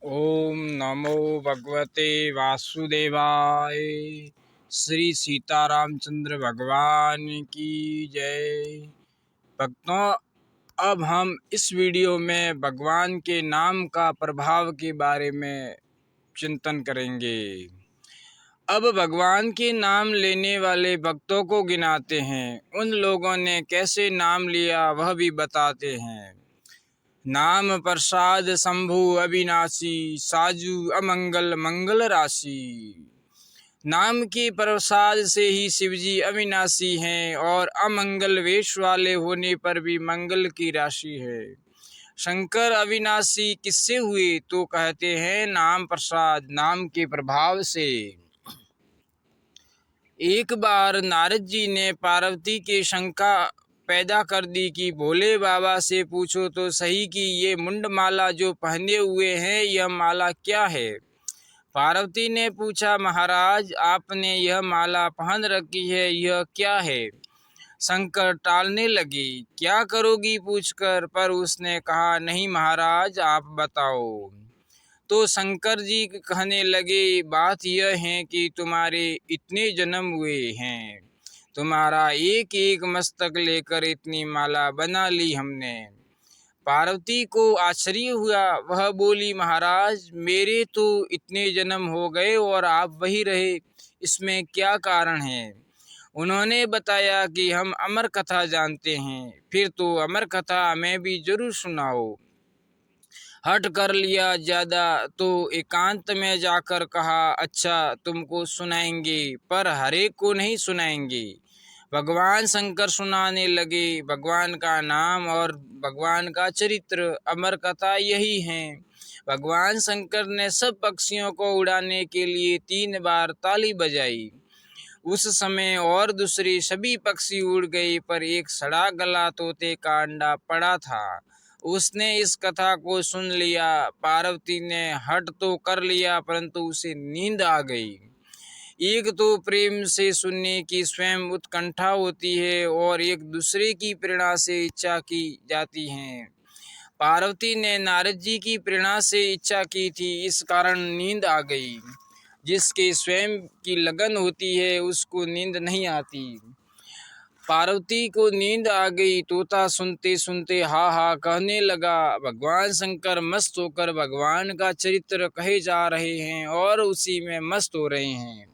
ओम नमो भगवते वासुदेवाय। श्री सीतारामचंद्र भगवान की जय। भक्तों, अब हम इस वीडियो में भगवान के नाम का प्रभाव के बारे में चिंतन करेंगे। अब भगवान के नाम लेने वाले भक्तों को गिनाते हैं। उन लोगों ने कैसे नाम लिया वह भी बताते हैं। नाम प्रसाद शंभु अविनाशी, साजू अमंगल मंगल राशि। नाम के प्रसाद से ही शिवजी अविनाशी हैं और अमंगल वेश वाले होने पर भी मंगल की राशि है। शंकर अविनाशी किससे हुए तो कहते हैं नाम प्रसाद, नाम के प्रभाव से। एक बार नारद जी ने पार्वती के शंका पैदा कर दी कि भोले बाबा से पूछो तो सही कि ये मुंड माला जो पहने हुए हैं यह माला क्या है। पार्वती ने पूछा, महाराज आपने यह माला पहन रखी है, यह क्या है। शंकर टालने लगे, क्या करोगी पूछकर, पर उसने कहा, नहीं महाराज आप बताओ। तो शंकर जी कहने लगे, बात यह है कि तुम्हारे इतने जन्म हुए हैं, तुम्हारा एक एक मस्तक लेकर इतनी माला बना ली हमने। पार्वती को आश्चर्य हुआ। वह बोली, महाराज मेरे तो इतने जन्म हो गए और आप वही रहे, इसमें क्या कारण है। उन्होंने बताया कि हम अमर कथा जानते हैं। फिर तो अमर कथा हमें भी जरूर सुनाओ। हट कर लिया ज्यादा तो एकांत में जाकर कहा, अच्छा तुमको सुनाएंगे, पर हरेक को नहीं सुनाएंगे। भगवान शंकर सुनाने लगे भगवान का नाम और भगवान का चरित्र। अमर कथा यही है। भगवान शंकर ने सब पक्षियों को उड़ाने के लिए 3 बार ताली बजाई। उस समय और दूसरे सभी पक्षी उड़ गए, पर एक सड़ा गला तोते का अंडा पड़ा था। उसने इस कथा को सुन लिया। पार्वती ने हट तो कर लिया, परंतु उसे नींद आ गई। एक तो प्रेम से सुनने की स्वयं उत्कंठा होती है और एक दूसरे की प्रेरणा से इच्छा की जाती है। पार्वती ने नारद जी की प्रेरणा से इच्छा की थी, इस कारण नींद आ गई। जिसके स्वयं की लगन होती है उसको नींद नहीं आती। पार्वती को नींद आ गई। तोता सुनते सुनते हा हा कहने लगा। भगवान शंकर मस्त होकर भगवान का चरित्र कहे जा रहे हैं और उसी में मस्त हो रहे हैं।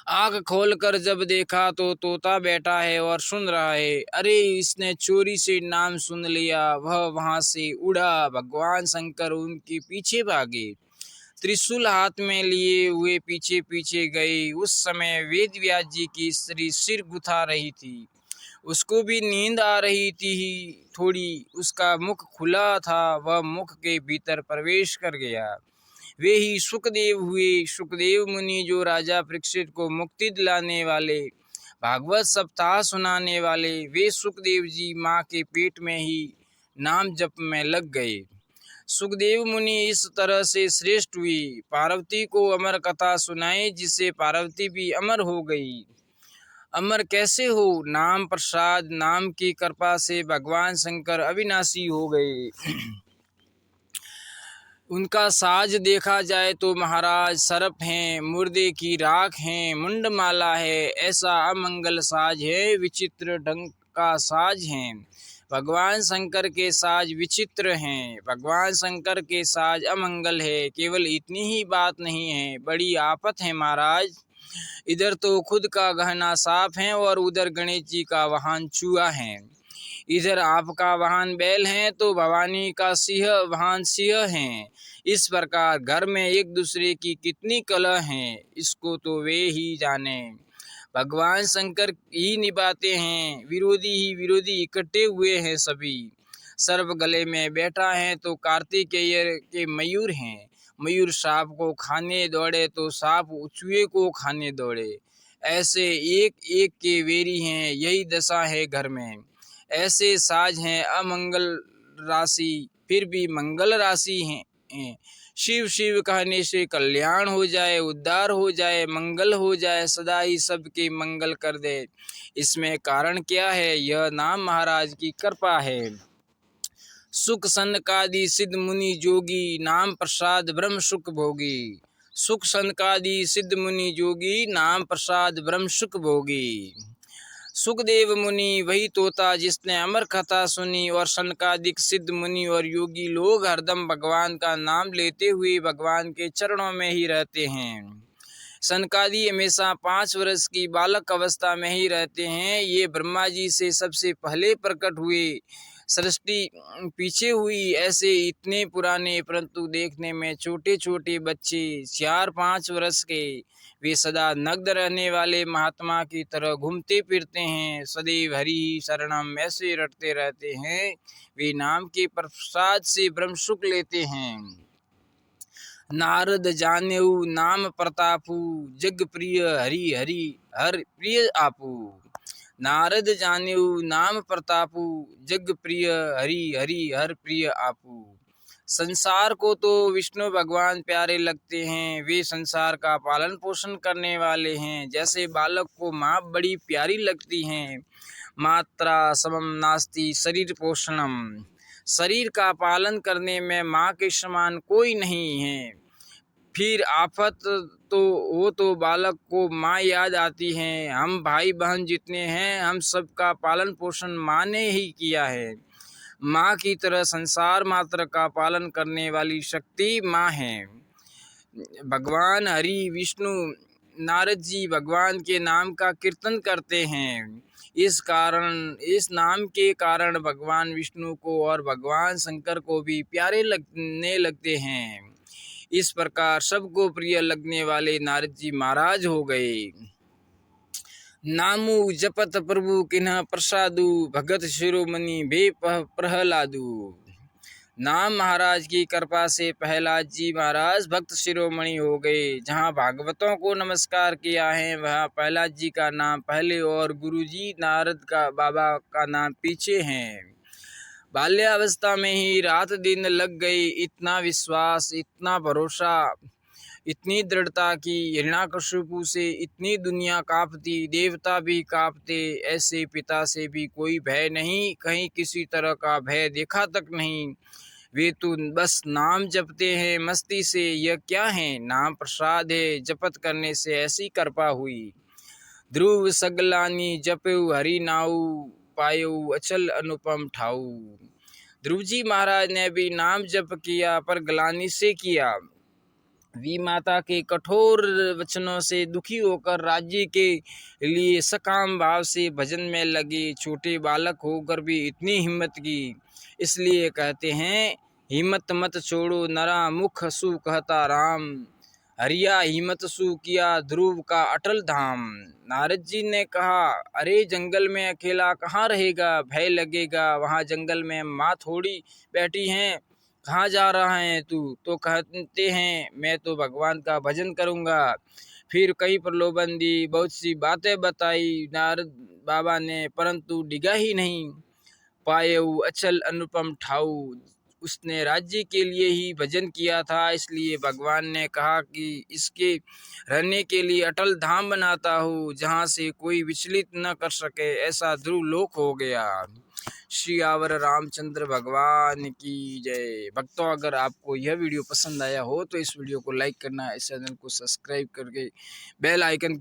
आँख खोलकर जब देखा तो तोता बैठा है और सुन रहा है। अरे इसने चोरी से नाम सुन लिया। वह वहां से उड़ा। भगवान शंकर उनके पीछे भागे, त्रिशूल हाथ में लिए हुए पीछे पीछे गए। उस समय वेद व्यास जी की स्त्री सिर गुथा रही थी। उसको भी नींद आ रही थी थोड़ी। उसका मुख खुला था, वह मुख के भीतर प्रवेश कर गया। वे ही सुखदेव हुए। सुखदेव मुनि जो राजा परीक्षित को मुक्ति दिलाने वाले, भागवत सप्ताह सुनाने वाले, वे सुखदेव जी माँ के पेट में ही नाम जप में लग गए। सुखदेव मुनि इस तरह से श्रेष्ठ हुई। पार्वती को अमर कथा सुनाई, जिससे पार्वती भी अमर हो गई। अमर कैसे हो? नाम प्रसाद, नाम की कृपा से भगवान शंकर अविनाशी हो गए। उनका साज देखा जाए तो महाराज सर्प हैं, मुर्दे की राख हैं, मुंडमाला है। ऐसा अमंगल साज है, विचित्र ढंग का साज है। भगवान शंकर के साज विचित्र हैं। भगवान शंकर के साज अमंगल है। केवल इतनी ही बात नहीं है, बड़ी आफत है महाराज। इधर तो खुद का गहना साफ है और उधर गणेश जी का वाहन चूहा है। इधर आपका वाहन बैल है तो भवानी का सिंह वाहन सिंह है। इस प्रकार घर में एक दूसरे की कितनी कलह है, इसको तो वे ही जाने। भगवान शंकर ही निभाते हैं, विरोधी ही विरोधी इकट्ठे हुए हैं सभी। सर्प गले में बैठा है तो कार्तिकेय के मयूर हैं। मयूर सांप को खाने दौड़े तो सांप चूहे को खाने दौड़े। ऐसे एक एक के वेरी हैं, यही दशा है घर में। ऐसे साज हैं अमंगल राशि, फिर भी मंगल राशि हैं। शिव शिव कहने से कल्याण हो जाए, उद्धार हो जाए, मंगल हो जाए, सदा ही सबके मंगल कर दे। इसमें कारण क्या है? यह नाम महाराज की कृपा है। सुख सनकादि सिद्ध मुनि जोगी, नाम प्रसाद ब्रह्म सुख भोगी। सुख सनकादि सिद्ध मुनि जोगी, नाम प्रसाद ब्रह्म सुख भोगी। सुखदेव मुनि वही तोता जिसने अमर कथा सुनी, और सनकादिक सिद्ध मुनि और योगी लोग हरदम भगवान का नाम लेते हुए भगवान के चरणों में ही रहते हैं। सनकादि हमेशा 5 वर्ष की बालक अवस्था में ही रहते हैं। ये ब्रह्मा जी से सबसे पहले प्रकट हुए, सृष्टि पीछे हुई, ऐसे इतने पुराने परंतु देखने में छोटे छोटे बच्चे 4-5 वर्ष के, वे सदा नग्न रहने वाले महात्मा की तरह घूमते फिरते हैं, सदैव हरि शरणम ऐसे रटते रहते हैं। वे नाम के प्रसाद से ब्रह्म सुख लेते हैं। नारद जानेऊ नाम प्रतापू, जग प्रिय हरि हरि हर प्रिय आपू। नारद जानेऊ नाम प्रतापू, जग प्रिय हरि हरि हर प्रिय आपू। संसार को तो विष्णु भगवान प्यारे लगते हैं, वे संसार का पालन पोषण करने वाले हैं। जैसे बालक को माँ बड़ी प्यारी लगती हैं, मात्रा समम नास्ति शरीर पोषणम, शरीर का पालन करने में माँ के समान कोई नहीं है। फिर आफत तो वो तो बालक को माँ याद आती है। हम भाई बहन जितने हैं, हम सबका पालन पोषण माँ ने ही किया है। माँ की तरह संसार मात्र का पालन करने वाली शक्ति माँ है। भगवान हरि विष्णु नारद जी भगवान के नाम का कीर्तन करते हैं। इस नाम के कारण भगवान विष्णु को और भगवान शंकर को भी प्यारे लगने लगते हैं। इस प्रकार सबको प्रिय लगने वाले नारद जी महाराज हो गए। नामु जपत प्रभु किन्ह प्रसादु, भगत शिरोमणि भे प्रहलादु। नाम महाराज की कृपा से प्रहलाद जी महाराज भक्त शिरोमणि हो गए। जहाँ भागवतों को नमस्कार किया है, वहाँ प्रहलाद जी का नाम पहले और गुरुजी नारद का बाबा का नाम पीछे हैं। बाल्यावस्था में ही रात दिन लग गई, इतना विश्वास, इतना भरोसा, इतनी दृढ़ता की हिरण्याकशिपु से इतनी दुनिया कांपती, देवता भी कांपते। ऐसे पिता से भी कोई भय नहीं, कहीं किसी तरह का भय देखा तक नहीं। वे तो बस नाम जपते हैं मस्ती से। यह क्या है? नाम प्रसाद है, जपत करने से ऐसी कृपा हुई। ध्रुव सगलानी जपऊ हरि नाऊ, पायऊ अचल अनुपम ठाऊ। ध्रुव जी महाराज ने भी नाम जप किया, पर ग्लानि से किया। वी माता के कठोर वचनों से दुखी होकर राज्य के लिए सकाम भाव से भजन में लगे। छोटे बालक होकर भी इतनी हिम्मत की, इसलिए कहते हैं हिम्मत मत छोड़ो नरा, मुख सु कहता राम। हरिया हिम्मत सु किया ध्रुव का अटल धाम। नारद जी ने कहा, अरे जंगल में अकेला कहाँ रहेगा, भय लगेगा। वहाँ जंगल में माँ थोड़ी बैठी हैं, कहाँ जा रहा है तू? तो कहते हैं, मैं तो भगवान का भजन करूँगा। फिर कई प्रलोभन दी, बहुत सी बातें बताई नारद बाबा ने, परंतु डिगा ही नहीं। पायऊ अचल अनुपम ठाऊ, उसने राज्य के लिए ही भजन किया था, इसलिए भगवान ने कहा कि इसके रहने के लिए अटल धाम बनाता हूँ, जहाँ से कोई विचलित न कर सके। ऐसा ध्रुव लोक हो गया। श्रीयावर रामचंद्र भगवान की जय। भक्तों, अगर आपको यह वीडियो पसंद आया हो तो इस वीडियो को लाइक करना, इस चैनल को सब्सक्राइब करके बेल आइकन